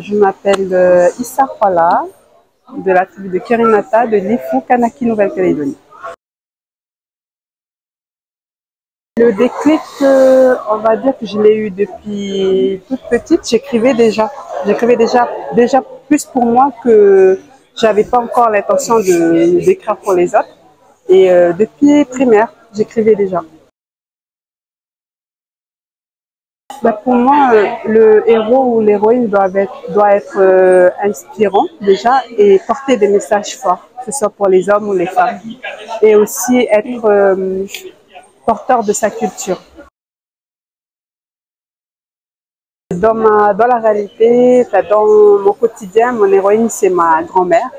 Je m'appelle Issa Kwala, de la tribu de Kirinata, de Lifou, Kanaki, Nouvelle-Calédonie. Le déclic, on va dire que je l'ai eu depuis toute petite. J'écrivais déjà. J'écrivais déjà plus pour moi que j'avais pas encore l'intention d'écrire pour les autres. Et depuis primaire, j'écrivais déjà. Bah, pour moi, le héros ou l'héroïne doit être inspirant déjà et porter des messages forts, que ce soit pour les hommes ou les femmes. Et aussi être porteur de sa culture. Dans la réalité, dans mon quotidien, mon héroïne, c'est ma grand-mère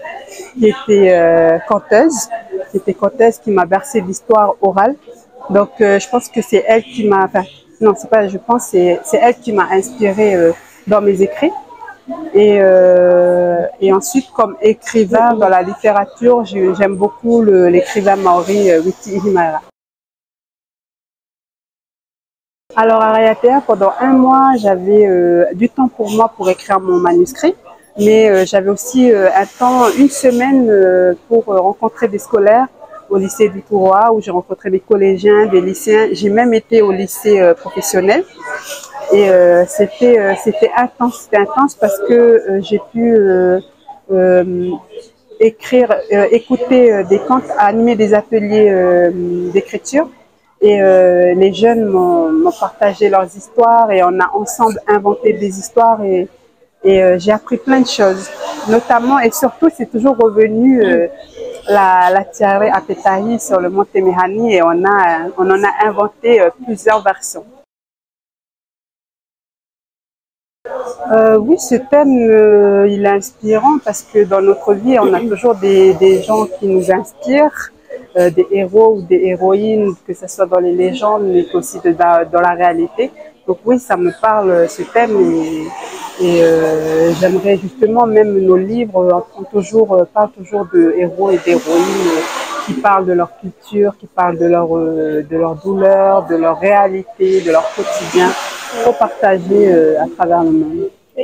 qui était conteuse, qui m'a bercé l'histoire orale. Donc, je pense que c'est elle qui m'a, enfin, non, c'est pas, je pense, c'est elle qui m'a inspirée dans mes écrits. Et ensuite, comme écrivain dans la littérature, j'aime beaucoup l'écrivain maori Witi Ihimara. Alors, à Raiatea, pendant un mois, j'avais du temps pour moi pour écrire mon manuscrit, mais j'avais aussi une semaine pour rencontrer des scolaires au lycée du Kouroua, où j'ai rencontré des collégiens, des lycéens. J'ai même été au lycée professionnel. Et c'était intense parce que j'ai pu écouter des contes, animer des ateliers d'écriture. Et les jeunes m'ont partagé leurs histoires et on a ensemble inventé des histoires et j'ai appris plein de choses. Notamment et surtout, c'est toujours revenu la tiare Apetahi sur le mont Temehani et on en a inventé plusieurs versions. Oui, ce thème, il est inspirant parce que dans notre vie, on a toujours des gens qui nous inspirent, des héros ou des héroïnes, que ce soit dans les légendes, mais aussi dans la réalité. Donc oui, ça me parle, ce thème, et j'aimerais justement, même nos livres parlent toujours de héros et d'héroïnes qui parlent de leur culture, qui parlent de leur douleur, de leur réalité, de leur quotidien, pour partager à travers le monde.